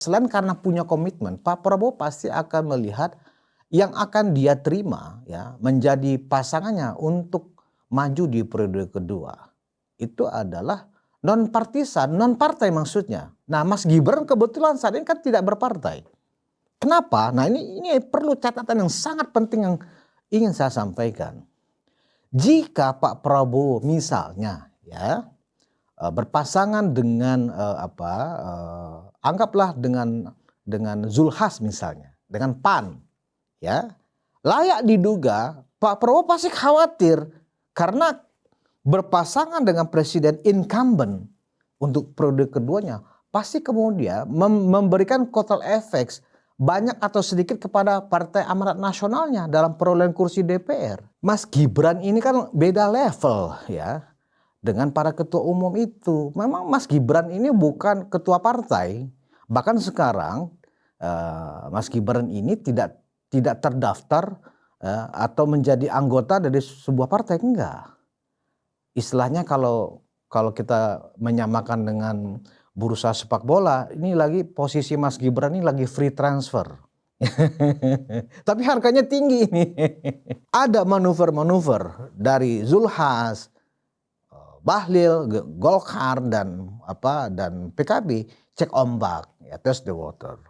Selain karena punya komitmen, Pak Prabowo pasti akan melihat yang akan dia terima ya menjadi pasangannya untuk maju di periode kedua. Itu adalah non partisan, non partai maksudnya. Nah, Mas Gibran kebetulan saat ini kan tidak berpartai. Kenapa? Nah, ini perlu catatan yang sangat penting yang ingin saya sampaikan. Jika Pak Prabowo misalnya ya berpasangan dengan anggaplah dengan Zulhas misalnya, dengan PAN, ya layak diduga Pak Prabowo pasti khawatir karena berpasangan dengan presiden incumbent untuk periode keduanya pasti kemudian memberikan kotel efek banyak atau sedikit kepada Partai Amanat Nasionalnya dalam perolehan kursi DPR. Mas Gibran ini kan beda level ya dengan para ketua umum itu. Memang Mas Gibran ini bukan ketua partai. Bahkan sekarang Mas Gibran ini tidak terdaftar atau menjadi anggota dari sebuah partai, enggak. Istilahnya kalau kita menyamakan dengan bursa sepak bola, ini lagi posisi Mas Gibran ini lagi free transfer. Tapi harganya tinggi ini. Ada manuver-manuver dari Zulhas, Bahlil, Golkar dan PKB cek ombak, ya, test the water.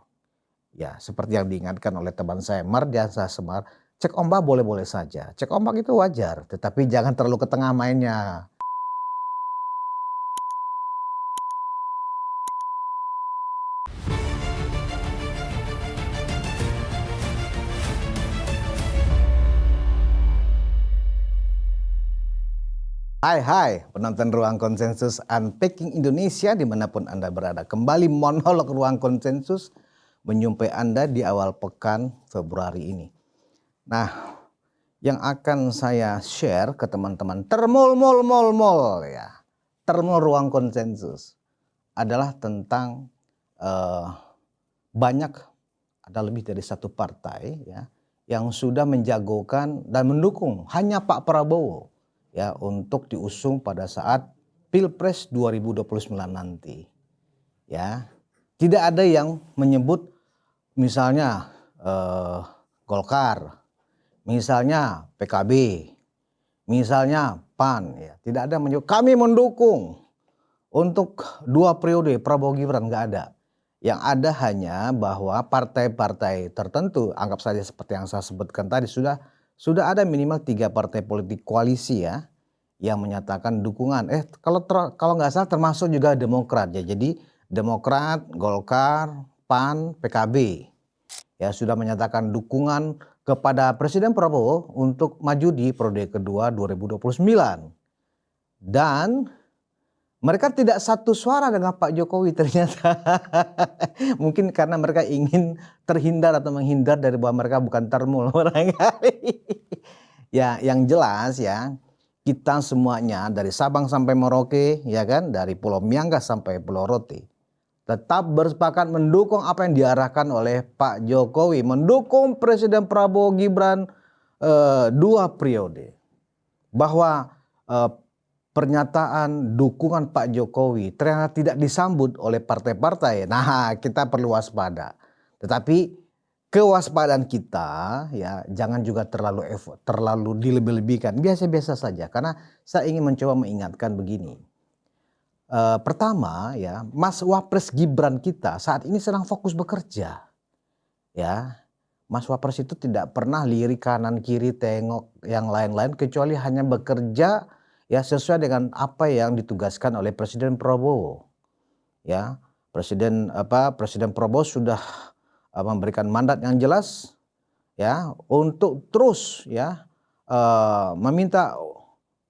Ya, seperti yang diingatkan oleh teman saya Mardiansyah Semar, cek ombak boleh-boleh saja. Cek ombak itu wajar, tetapi jangan terlalu ke tengah mainnya. Hai penonton Ruang Konsensus Unpacking Indonesia dimanapun Anda berada. Kembali monolog Ruang Konsensus menjumpai Anda di awal pekan Februari ini. Nah, yang akan saya share ke teman-teman termol ya, termol Ruang Konsensus adalah tentang banyak, ada lebih dari satu partai ya yang sudah menjagokan dan mendukung hanya Pak Prabowo ya untuk diusung pada saat Pilpres 2029 nanti. Ya. Tidak ada yang menyebut misalnya Golkar, misalnya PKB, misalnya PAN ya. Tidak ada menyebut kami mendukung untuk 2 periode Prabowo Gibran, enggak ada. Yang ada hanya bahwa partai-partai tertentu, anggap saja seperti yang saya sebutkan tadi, sudah ada minimal 3 partai politik koalisi ya yang menyatakan dukungan. Kalau nggak salah termasuk juga Demokrat ya. Jadi Demokrat, Golkar, PAN, PKB ya sudah menyatakan dukungan kepada Presiden Prabowo untuk maju di periode kedua 2029. Dan mereka tidak satu suara dengan Pak Jokowi ternyata. Mungkin karena mereka ingin terhindar atau menghindar dari bahwa mereka bukan termul barangkali. Ya, yang jelas ya, kita semuanya dari Sabang sampai Merauke ya kan, dari Pulau Miangas sampai Pulau Rote tetap bersepakat mendukung apa yang diarahkan oleh Pak Jokowi, mendukung Presiden Prabowo Gibran 2 periode. Bahwa pernyataan dukungan Pak Jokowi ternyata tidak disambut oleh partai-partai. Nah, kita perlu waspada. Tetapi kewaspadaan kita ya jangan juga terlalu dilebih-lebihkan, biasa-biasa saja. Karena saya ingin mencoba mengingatkan begini. Pertama ya, Mas Wapres Gibran kita saat ini sedang fokus bekerja. Ya, Mas Wapres itu tidak pernah lirik kanan kiri tengok yang lain-lain kecuali hanya bekerja ya sesuai dengan apa yang ditugaskan oleh Presiden Prabowo. Ya, Presiden Prabowo sudah memberikan mandat yang jelas ya untuk terus ya meminta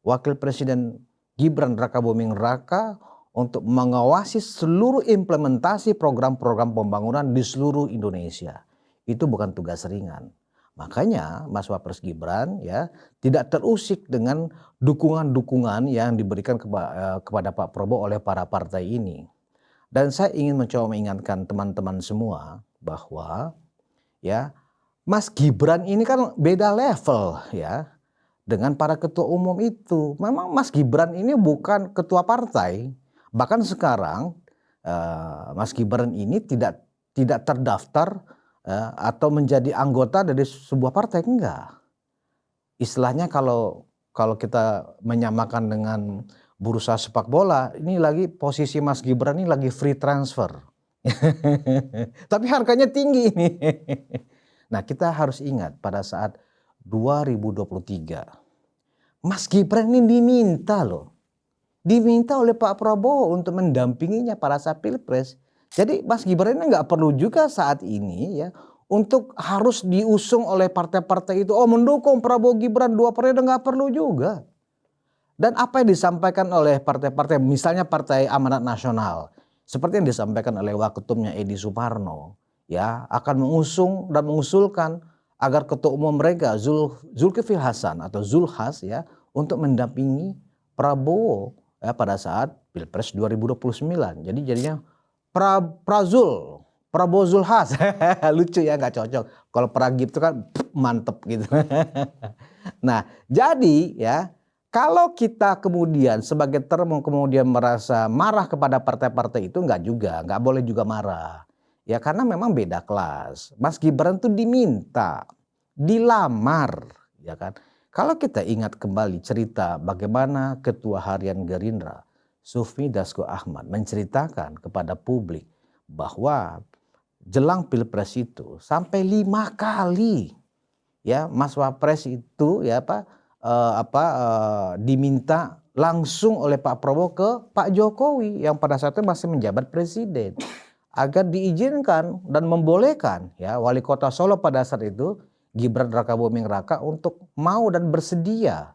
Wakil Presiden Gibran Rakabuming Raka untuk mengawasi seluruh implementasi program-program pembangunan di seluruh Indonesia. Itu bukan tugas ringan. Makanya Mas Wapres Gibran ya tidak terusik dengan dukungan-dukungan yang diberikan kepada Pak Prabowo oleh para partai ini. Dan saya ingin mencoba mengingatkan teman-teman semua bahwa ya Mas Gibran ini kan beda level ya dengan para ketua umum itu. Memang Mas Gibran ini bukan ketua partai. Bahkan sekarang Mas Gibran ini tidak tidak terdaftar atau menjadi anggota dari sebuah partai, enggak. Istilahnya kalau kita menyamakan dengan bursa sepak bola, ini lagi posisi Mas Gibran ini lagi free transfer. Tapi harganya tinggi ini. Nah, kita harus ingat pada saat 2023, Mas Gibran ini diminta loh. Diminta oleh Pak Prabowo untuk mendampinginya pada saat Pilpres. Jadi Mas Gibran ini nggak perlu juga saat ini ya untuk harus diusung oleh partai-partai itu. Oh, mendukung Prabowo Gibran 2 periode, nggak perlu juga. Dan apa yang disampaikan oleh partai-partai, misalnya Partai Amanat Nasional, seperti yang disampaikan oleh Waketumnya Edi Suparno, ya akan mengusung dan mengusulkan agar ketua umum mereka Zulkifli Hasan atau Zulhas ya untuk mendampingi Prabowo ya pada saat Pilpres 2029. Jadi jadinya Prabowo Zulhas. Lucu ya, nggak cocok. Kalau Pragib itu kan mantep gitu. Nah, jadi ya kalau kita kemudian sebagai termo kemudian merasa marah kepada partai-partai itu, enggak juga, enggak boleh juga marah. Ya karena memang beda kelas. Mas Gibran tuh diminta, dilamar, ya kan. Kalau kita ingat kembali cerita bagaimana Ketua Harian Gerindra, Sufmi Dasko Ahmad menceritakan kepada publik bahwa jelang Pilpres itu sampai 5 kali ya Mas Wapres itu ya diminta langsung oleh Pak Prabowo ke Pak Jokowi yang pada saat itu masih menjabat presiden agar diizinkan dan membolehkan ya wali kota Solo pada saat itu Gibran Rakabuming Raka untuk mau dan bersedia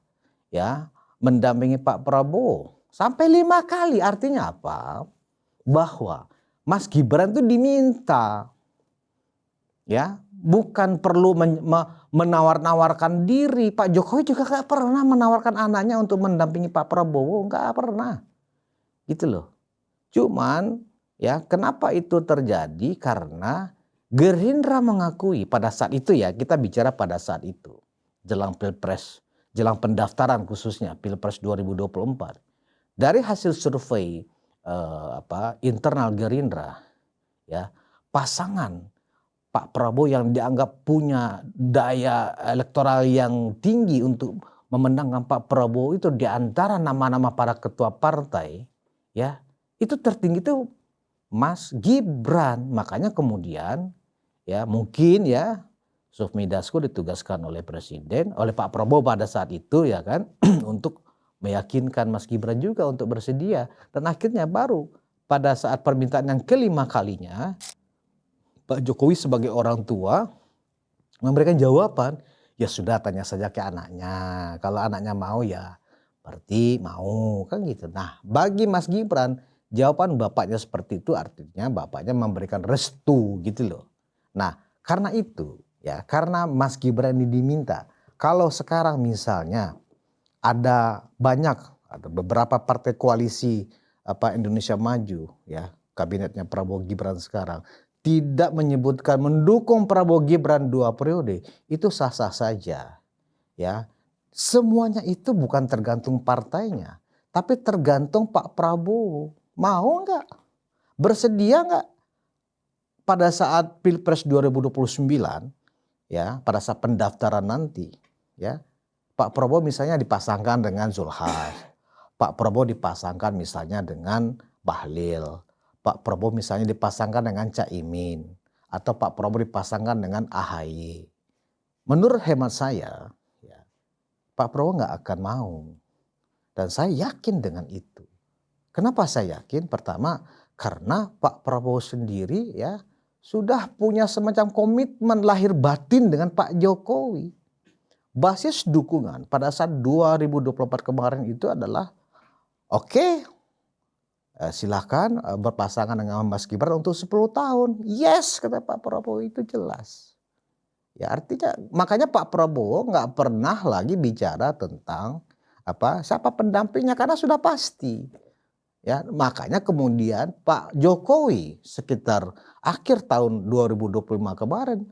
ya mendampingi Pak Prabowo sampai 5 kali. Artinya apa? Bahwa Mas Gibran itu diminta ya, bukan perlu menawar-nawarkan diri. Pak Jokowi juga gak pernah menawarkan anaknya untuk mendampingi Pak Prabowo, gak pernah. Gitu loh. Cuman ya kenapa itu terjadi? Karena Gerindra mengakui pada saat itu ya, kita bicara pada saat itu. Jelang Pilpres, jelang pendaftaran khususnya Pilpres 2024. Dari hasil survei internal Gerindra ya, pasangan Pak Prabowo yang dianggap punya daya elektoral yang tinggi untuk memenangkan Pak Prabowo itu di antara nama-nama para ketua partai ya itu tertinggi itu Mas Gibran. Makanya kemudian ya mungkin ya Sufmi Dasko ditugaskan oleh presiden, oleh Pak Prabowo pada saat itu ya kan untuk meyakinkan Mas Gibran juga untuk bersedia, dan akhirnya baru pada saat permintaan yang kelima kalinya Pak Jokowi sebagai orang tua memberikan jawaban, ya sudah tanya saja ke anaknya. Kalau anaknya mau ya berarti mau, kan gitu. Nah bagi Mas Gibran jawaban bapaknya seperti itu artinya bapaknya memberikan restu gitu loh. Nah karena itu ya, karena Mas Gibran ini diminta, kalau sekarang misalnya ada beberapa partai koalisi Indonesia Maju ya, kabinetnya Prabowo Gibran sekarang tidak menyebutkan mendukung Prabowo Gibran 2 periode, itu sah-sah saja. Ya, semuanya itu bukan tergantung partainya, tapi tergantung Pak Prabowo. Mau nggak? Bersedia nggak? Pada saat Pilpres 2029, ya, pada saat pendaftaran nanti, ya, Pak Prabowo misalnya dipasangkan dengan Zulhas, Pak Prabowo dipasangkan misalnya dengan Bahlil, Pak Prabowo misalnya dipasangkan dengan Caimin, atau Pak Prabowo dipasangkan dengan AHY. Menurut hemat saya, ya, Pak Prabowo nggak akan mau. Dan saya yakin dengan itu. Kenapa saya yakin? Pertama, karena Pak Prabowo sendiri ya sudah punya semacam komitmen lahir batin dengan Pak Jokowi. Basis dukungan pada saat 2024 kemarin itu adalah oke, silahkan berpasangan dengan Mas Gibran untuk 10 tahun. Yes, kata Pak Prabowo, itu jelas. Ya artinya makanya Pak Prabowo nggak pernah lagi bicara tentang siapa pendampingnya karena sudah pasti. Ya, makanya kemudian Pak Jokowi sekitar akhir tahun 2025 kemarin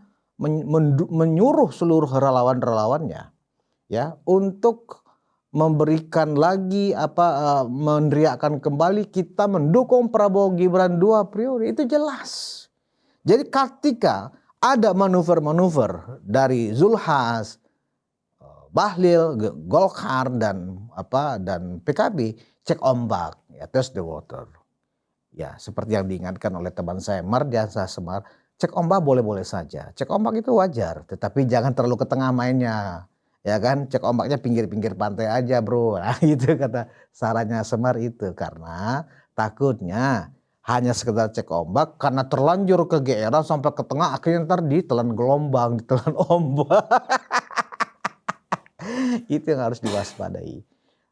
menyuruh seluruh relawan-relawannya ya untuk memberikan lagi meneriakkan kembali kita mendukung Prabowo Gibran 2 periode. Itu jelas. Jadi ketika ada manuver-manuver dari Zulhas, Bahlil, Golkar dan PKB, cek ombak, ya, test the water. Ya, seperti yang diingatkan oleh teman saya Mardiansyah Semar, cek ombak boleh-boleh saja. Cek ombak itu wajar, tetapi jangan terlalu ke tengah mainnya. Ya kan, cek ombaknya pinggir-pinggir pantai aja, bro. Nah, itu kata sarannya Semar itu, karena takutnya hanya sekedar cek ombak karena terlanjur kegeeran sampai ke tengah, akhirnya ntar ditelan gelombang, ditelan ombak. Itu yang harus diwaspadai.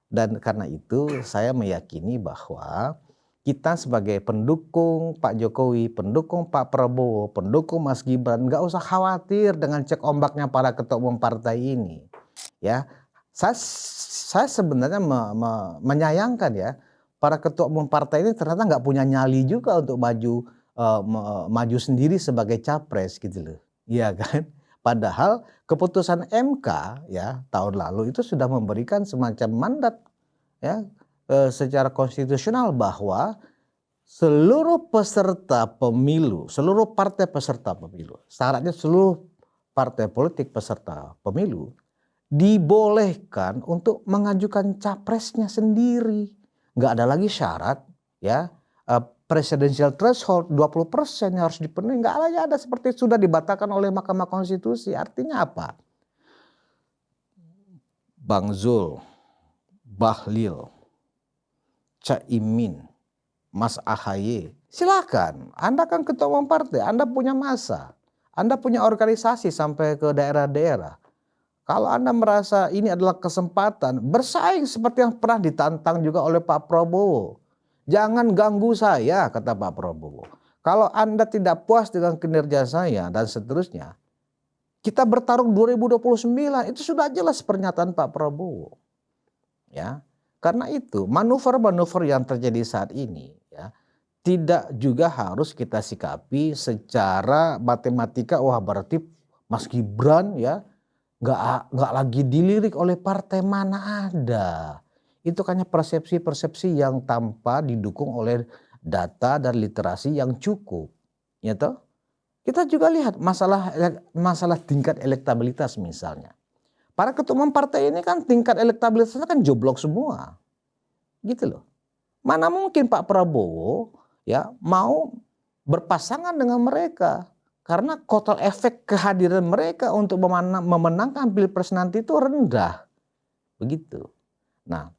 Dan karena itu saya meyakini bahwa kita sebagai pendukung Pak Jokowi, pendukung Pak Prabowo, pendukung Mas Gibran, nggak usah khawatir dengan cek ombaknya para ketua umum partai ini. Ya, saya sebenarnya menyayangkan ya, para ketua umum partai ini ternyata nggak punya nyali juga untuk maju sendiri sebagai capres gitu loh, iya kan? Padahal keputusan MK ya tahun lalu itu sudah memberikan semacam mandat ya secara konstitusional bahwa seluruh peserta pemilu, seluruh partai peserta pemilu, syaratnya seluruh partai politik peserta pemilu dibolehkan untuk mengajukan capresnya sendiri. Nggak ada lagi syarat ya presidential threshold 20% yang harus dipenuhi, nggak ada seperti sudah dibatalkan oleh Mahkamah Konstitusi. Artinya apa? Bang Zul, Bahlil, Caimin, Mas AHY, silakan. Anda kan ketua umum partai, Anda punya massa, Anda punya organisasi sampai ke daerah-daerah. Kalau Anda merasa ini adalah kesempatan, bersaing seperti yang pernah ditantang juga oleh Pak Prabowo. Jangan ganggu saya, kata Pak Prabowo. Kalau Anda tidak puas dengan kinerja saya dan seterusnya, kita bertarung 2029, itu sudah jelas pernyataan Pak Prabowo. Ya, karena itu manuver-manuver yang terjadi saat ini ya tidak juga harus kita sikapi secara matematika. Wah, berarti Mas Gibran ya nggak lagi dilirik oleh partai, mana ada. Itu hanya persepsi-persepsi yang tanpa didukung oleh data dan literasi yang cukup. Ya toh? Kita juga lihat masalah tingkat elektabilitas misalnya. Para ketua umum partai ini kan tingkat elektabilitasnya kan joblok semua. Gitu loh. Mana mungkin Pak Prabowo ya mau berpasangan dengan mereka. Karena kotel efek kehadiran mereka untuk memenangkan pilpres nanti itu rendah. Begitu. Nah,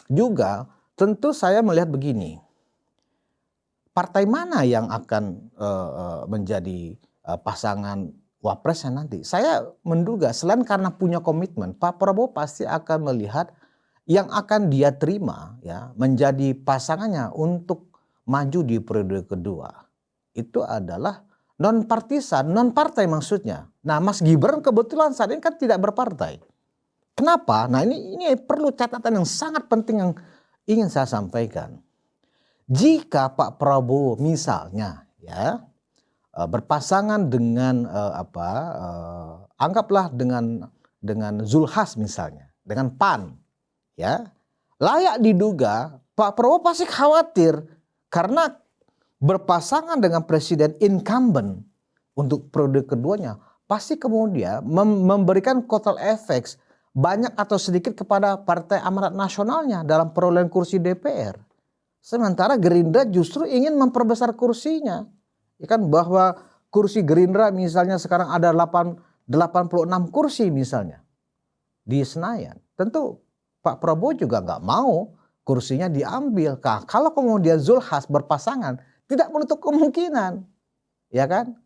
juga tentu saya melihat begini. Partai mana yang akan menjadi pasangan wapresnya nanti? Saya menduga selain karena punya komitmen, Pak Prabowo pasti akan melihat yang akan dia terima ya menjadi pasangannya untuk maju di periode kedua. Itu adalah non partisan, non partai maksudnya. Nah, Mas Gibran kebetulan saat ini kan tidak berpartai. Kenapa? Nah, ini perlu catatan yang sangat penting yang ingin saya sampaikan. Jika Pak Prabowo misalnya ya berpasangan dengan anggaplah dengan Zulhas misalnya, dengan PAN ya, layak diduga Pak Prabowo pasti khawatir karena berpasangan dengan presiden incumbent untuk periode keduanya pasti kemudian memberikan kotel efek banyak atau sedikit kepada Partai Amanat Nasionalnya dalam perolehan kursi DPR. Sementara Gerindra justru ingin memperbesar kursinya. Ya kan, bahwa kursi Gerindra misalnya sekarang ada 86 kursi misalnya di Senayan. Tentu Pak Prabowo juga nggak mau kursinya diambil. Kalau kemudian Zulhas berpasangan, tidak menutup kemungkinan, ya kan?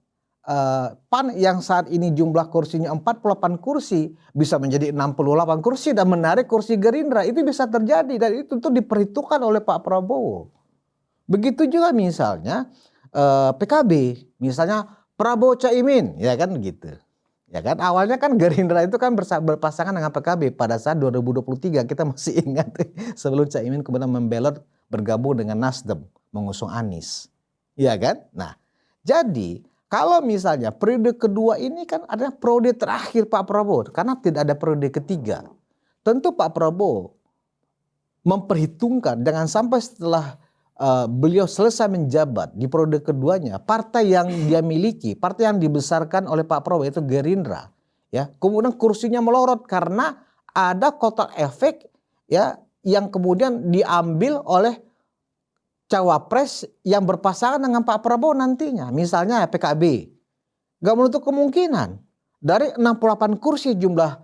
PAN yang saat ini jumlah kursinya 48 kursi bisa menjadi 68 kursi dan menarik kursi Gerindra. Itu bisa terjadi dan itu tentu diperhitungkan oleh Pak Prabowo. Begitu juga misalnya PKB, misalnya Prabowo Caimin, ya kan gitu. Ya kan awalnya kan Gerindra itu kan berpasangan dengan PKB pada saat 2023, kita masih ingat sebelum Caimin kemudian membelot bergabung dengan Nasdem mengusung Anies. Ya kan? Nah, jadi kalau misalnya periode kedua ini kan adalah periode terakhir Pak Prabowo karena tidak ada periode ketiga. Tentu Pak Prabowo memperhitungkan jangan sampai setelah beliau selesai menjabat di periode keduanya, partai yang dia miliki, partai yang dibesarkan oleh Pak Prabowo itu Gerindra, ya, kemudian kursinya melorot karena ada kotel efek, ya, yang kemudian diambil oleh cawapres yang berpasangan dengan Pak Prabowo nantinya, misalnya PKB. Gak menutup kemungkinan dari 68 kursi jumlah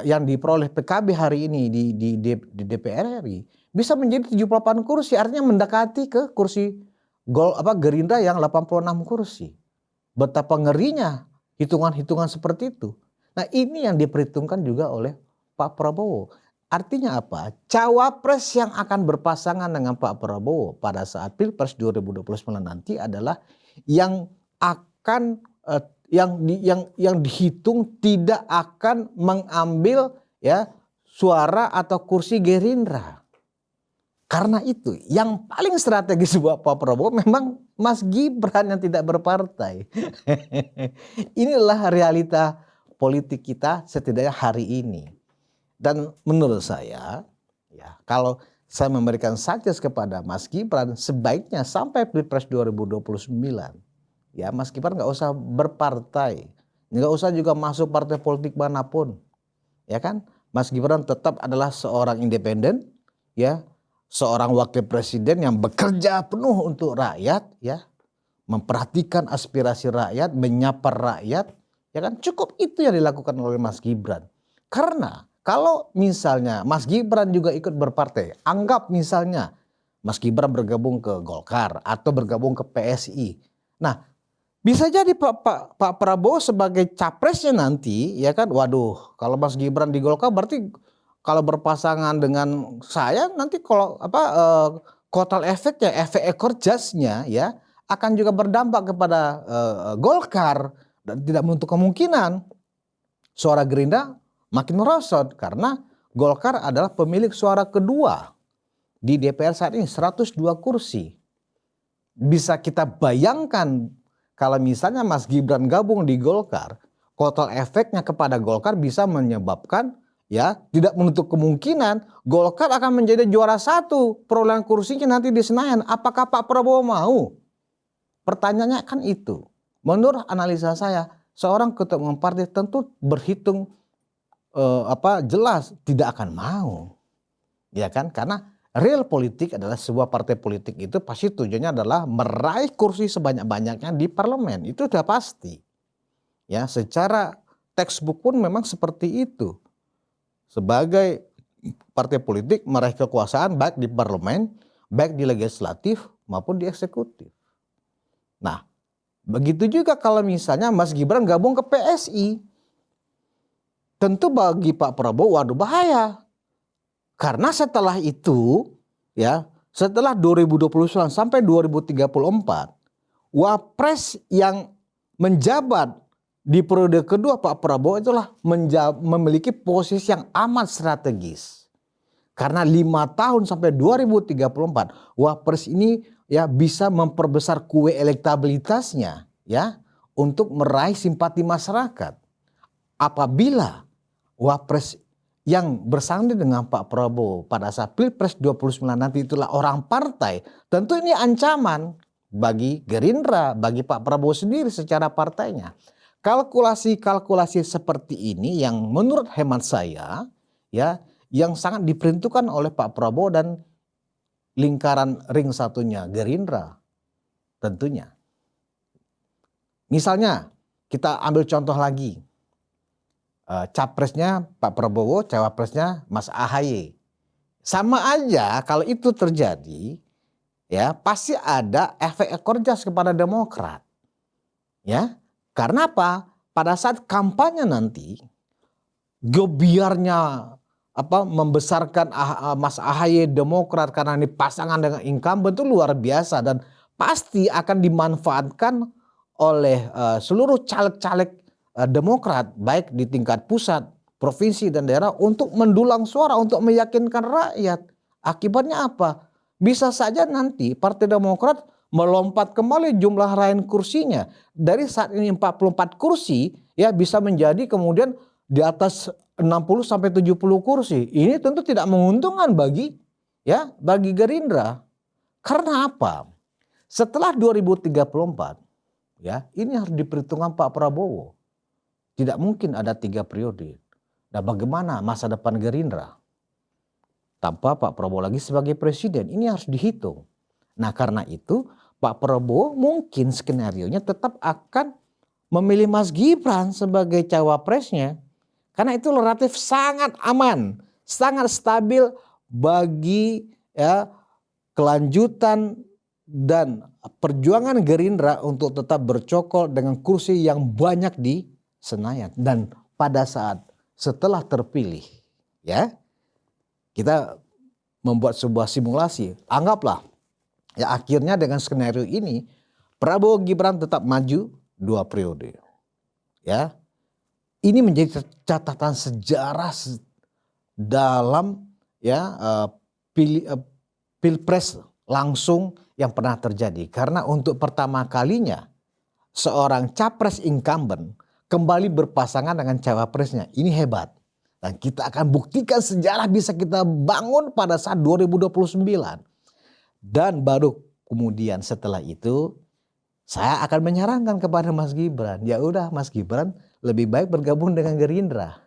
yang diperoleh PKB hari ini di DPR RI bisa menjadi 78 kursi, artinya mendekati ke kursi Gerindra yang 86 kursi. Betapa ngerinya hitungan-hitungan seperti itu. Nah, ini yang diperhitungkan juga oleh Pak Prabowo. Artinya apa? Cawapres yang akan berpasangan dengan Pak Prabowo pada saat Pilpres 2029 nanti adalah yang akan yang dihitung tidak akan mengambil, ya, suara atau kursi Gerindra. Karena itu yang paling strategis buat Pak Prabowo memang Mas Gibran yang tidak berpartai. Inilah realita politik kita setidaknya hari ini. Dan menurut saya, ya, kalau saya memberikan suggest kepada Mas Gibran, sebaiknya sampai Pilpres 2029, ya, Mas Gibran nggak usah berpartai, nggak usah juga masuk partai politik manapun, ya kan? Mas Gibran tetap adalah seorang independen, ya, seorang wakil presiden yang bekerja penuh untuk rakyat, ya, memperhatikan aspirasi rakyat, menyapa rakyat, ya kan? Cukup itu yang dilakukan oleh Mas Gibran. Karena kalau misalnya Mas Gibran juga ikut berpartai, anggap misalnya Mas Gibran bergabung ke Golkar atau bergabung ke PSI. Nah, bisa jadi Pak Prabowo sebagai capresnya nanti, ya kan? Waduh, kalau Mas Gibran di Golkar berarti kalau berpasangan dengan saya nanti kalau kotel efeknya, efek ekor jasnya, ya, akan juga berdampak kepada Golkar, dan tidak menutup kemungkinan suara Gerindra makin merosot karena Golkar adalah pemilik suara kedua di DPR saat ini, 102 kursi. Bisa kita bayangkan kalau misalnya Mas Gibran gabung di Golkar, kotel efeknya kepada Golkar bisa menyebabkan, ya, tidak menutup kemungkinan Golkar akan menjadi juara satu perolehan kursinya nanti di Senayan. Apakah Pak Prabowo mau? Pertanyaannya kan itu. Menurut analisa saya, seorang ketua umum partai tentu berhitung jelas tidak akan mau, ya kan? Karena real politik adalah sebuah partai politik itu pasti tujuannya adalah meraih kursi sebanyak-banyaknya di parlemen. Itu sudah pasti. Ya, secara textbook pun memang seperti itu. Sebagai partai politik meraih kekuasaan baik di parlemen, baik di legislatif maupun di eksekutif. Nah, begitu juga kalau misalnya Mas Gibran gabung ke PSI. Tentu bagi Pak Prabowo, waduh, bahaya. Karena setelah itu, ya, setelah 2029 sampai 2034, wapres yang menjabat di periode kedua Pak Prabowo itulah memiliki posisi yang amat strategis. Karena 5 tahun sampai 2034, wapres ini, ya, bisa memperbesar kue elektabilitasnya, ya, untuk meraih simpati masyarakat. Apabila wapres yang bersanding dengan Pak Prabowo pada saat Pilpres 29 nanti itulah orang partai, tentu ini ancaman bagi Gerindra, bagi Pak Prabowo sendiri secara partainya. Kalkulasi-kalkulasi seperti ini yang menurut hemat saya, ya, yang sangat diperuntukkan oleh Pak Prabowo dan lingkaran ring satunya Gerindra tentunya. Misalnya kita ambil contoh lagi. Capresnya Pak Prabowo, cawapresnya Mas AHY. Sama aja kalau itu terjadi, ya, pasti ada efek ekor jas kepada Demokrat. Ya, karena apa? Pada saat kampanye nanti, gebiarnya membesarkan Mas AHY Demokrat karena ini pasangan dengan incumbent itu luar biasa dan pasti akan dimanfaatkan oleh seluruh caleg-caleg Demokrat baik di tingkat pusat, provinsi dan daerah untuk mendulang suara, untuk meyakinkan rakyat. Akibatnya apa? Bisa saja nanti Partai Demokrat melompat kembali jumlah raihan kursinya. Dari saat ini 44 kursi, ya, bisa menjadi kemudian di atas 60 sampai 70 kursi. Ini tentu tidak menguntungkan bagi, ya, bagi Gerindra. Karena apa? Setelah 2034, ya, ini harus diperhitungkan Pak Prabowo. Tidak mungkin ada 3 periode. Nah, bagaimana masa depan Gerindra tanpa Pak Prabowo lagi sebagai presiden? Ini harus dihitung. Nah, karena itu Pak Prabowo mungkin skenarionya tetap akan memilih Mas Gibran sebagai cawapresnya. Karena itu relatif sangat aman, sangat stabil bagi ya kelanjutan dan perjuangan Gerindra untuk tetap bercokol dengan kursi yang banyak di Senayan. Dan pada saat setelah terpilih, ya, kita membuat sebuah simulasi. Anggaplah ya akhirnya dengan skenario ini Prabowo Gibran tetap maju 2 periode. Ya. Ini menjadi catatan sejarah dalam ya Pilpres langsung yang pernah terjadi. Karena untuk pertama kalinya seorang capres incumbent kembali berpasangan dengan cawapresnya. Ini hebat. Dan kita akan buktikan sejarah bisa kita bangun pada saat 2029. Dan baru kemudian setelah itu saya akan menyarankan kepada Mas Gibran. Ya udah Mas Gibran lebih baik bergabung dengan Gerindra.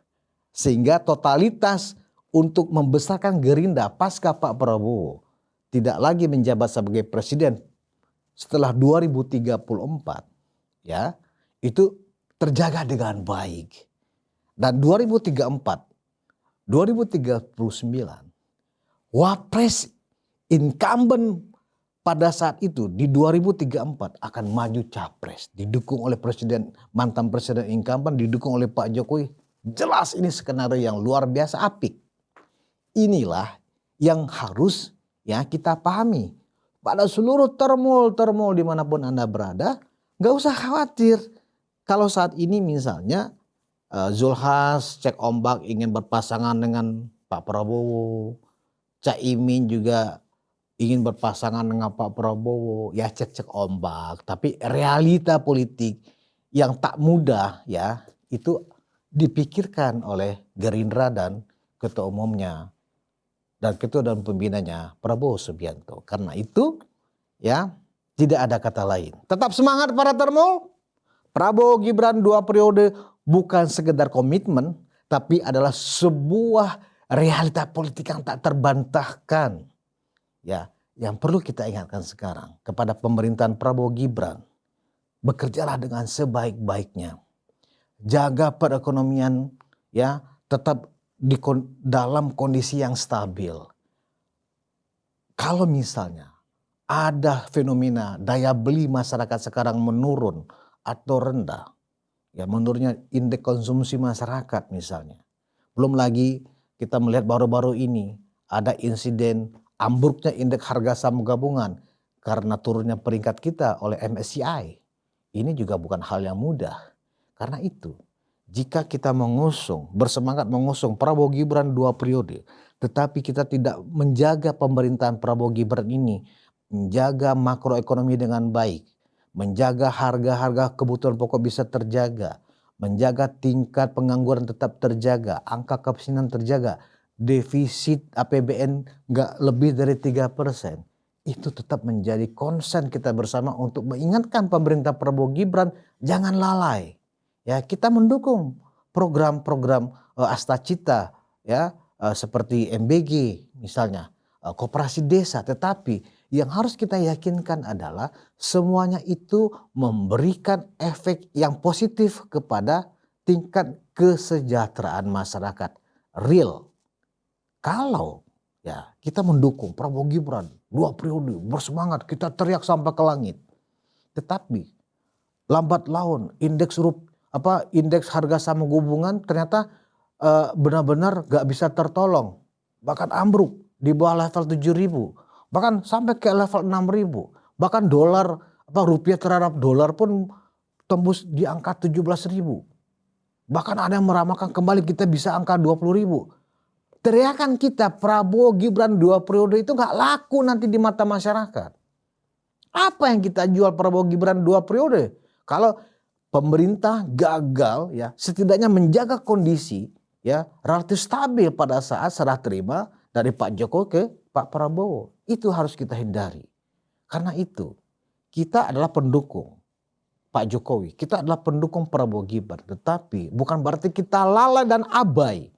Sehingga totalitas untuk membesarkan Gerindra pasca Pak Prabowo tidak lagi menjabat sebagai presiden setelah 2034, ya, itu terjaga dengan baik. Dan 2034, 2039, wapres incumbent pada saat itu di 2034 akan maju capres, didukung oleh mantan presiden incumbent, didukung oleh Pak Jokowi. Jelas ini skenario yang luar biasa apik. Inilah yang harus ya kita pahami. Pada seluruh termul dimanapun Anda berada, gak usah khawatir. Kalau saat ini misalnya Zulhas cek ombak ingin berpasangan dengan Pak Prabowo, Caimin juga ingin berpasangan dengan Pak Prabowo, ya cek ombak. Tapi realita politik yang tak mudah ya itu dipikirkan oleh Gerindra dan ketua umumnya dan ketua dan pembinanya Prabowo Subianto. Karena itu ya tidak ada kata lain. Tetap semangat para termul. Prabowo Gibran 2 periode bukan sekedar komitmen, tapi adalah sebuah realita politik yang tak terbantahkan. Ya, yang perlu kita ingatkan sekarang kepada pemerintahan Prabowo Gibran, bekerjalah dengan sebaik-baiknya. Jaga perekonomian ya tetap dalam kondisi yang stabil. Kalau misalnya ada fenomena daya beli masyarakat sekarang menurun atau rendah, ya menurunnya indeks konsumsi masyarakat misalnya. Belum lagi kita melihat baru-baru ini ada insiden ambruknya indeks harga saham gabungan karena turunnya peringkat kita oleh MSCI. Ini juga bukan hal yang mudah. Karena itu, jika kita bersemangat mengusung Prabowo Gibran 2 periode, tetapi kita tidak menjaga pemerintahan Prabowo Gibran ini, menjaga makroekonomi dengan baik, menjaga harga-harga kebutuhan pokok bisa terjaga, menjaga tingkat pengangguran tetap terjaga, angka kemiskinan terjaga, defisit APBN nggak lebih dari 3%. Itu tetap menjadi concern kita bersama untuk mengingatkan pemerintah Prabowo Gibran jangan lalai. Ya, kita mendukung program-program Astacita ya seperti MBG misalnya, koperasi desa, tetapi yang harus kita yakinkan adalah semuanya itu memberikan efek yang positif kepada tingkat kesejahteraan masyarakat real. Kalau ya kita mendukung Prabowo Gibran 2 periode bersemangat, kita teriak sampai ke langit. Tetapi lambat laun indeks harga saham gabungan ternyata benar-benar gak bisa tertolong. Bahkan ambruk di bawah level 7.000. Bahkan sampai ke level 6.000. Bahkan rupiah terhadap dolar pun tembus di angka 17.000. Bahkan ada yang meramalkan kembali kita bisa angka 20.000. Teriakan kita Prabowo Gibran 2 periode itu gak laku nanti di mata masyarakat. Apa yang kita jual Prabowo Gibran 2 periode? Kalau pemerintah gagal ya setidaknya menjaga kondisi ya relatif stabil pada saat serah terima dari Pak Jokowi ke Pak Prabowo. Itu harus kita hindari. Karena itu kita adalah pendukung Pak Jokowi, kita adalah pendukung Prabowo Gibran, tetapi bukan berarti kita lalai dan abai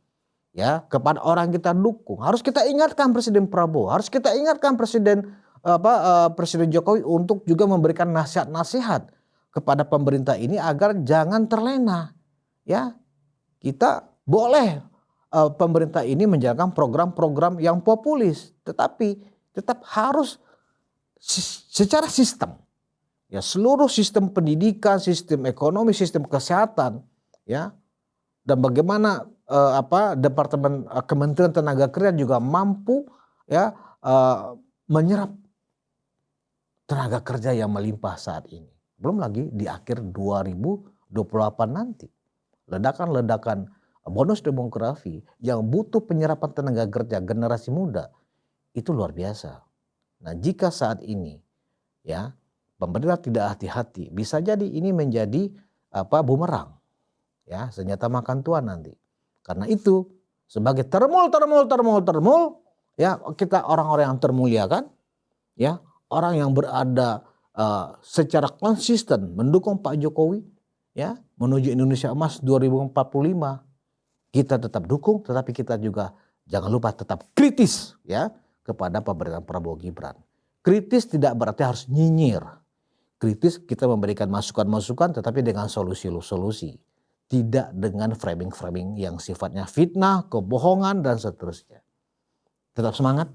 ya kepada orang kita dukung. Harus kita ingatkan Presiden Prabowo, harus kita ingatkan Presiden Jokowi untuk juga memberikan nasihat-nasihat kepada pemerintah ini agar jangan terlena. Ya, kita boleh pemerintah ini menjalankan program-program yang populis, tetapi tetap harus secara sistem. Ya, seluruh sistem pendidikan, sistem ekonomi, sistem kesehatan, ya, dan bagaimana Departemen Kementerian Tenaga Kerja juga mampu ya menyerap tenaga kerja yang melimpah saat ini. Belum lagi di akhir 2028 nanti ledakan-ledakan bonus demografi yang butuh penyerapan tenaga kerja generasi muda itu luar biasa. Nah, jika saat ini ya pemerintah tidak hati-hati, bisa jadi ini menjadi bumerang, ya, senjata makan tuan nanti. Karena itu sebagai termul, ya, kita orang-orang yang termuliakan, ya, orang yang berada secara konsisten mendukung Pak Jokowi, ya, menuju Indonesia Emas 2045, kita tetap dukung, tetapi kita juga jangan lupa tetap kritis, ya, kepada pemerintahan Prabowo Gibran. Kritis tidak berarti harus nyinyir. Kritis kita memberikan masukan-masukan tetapi dengan solusi-solusi. Tidak dengan framing-framing yang sifatnya fitnah, kebohongan dan seterusnya. Tetap semangat.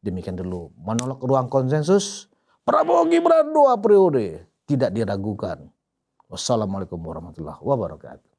Demikian dulu monolog ruang konsensus. Prabowo Gibran 2 periode. Tidak diragukan. Wassalamualaikum warahmatullahi wabarakatuh.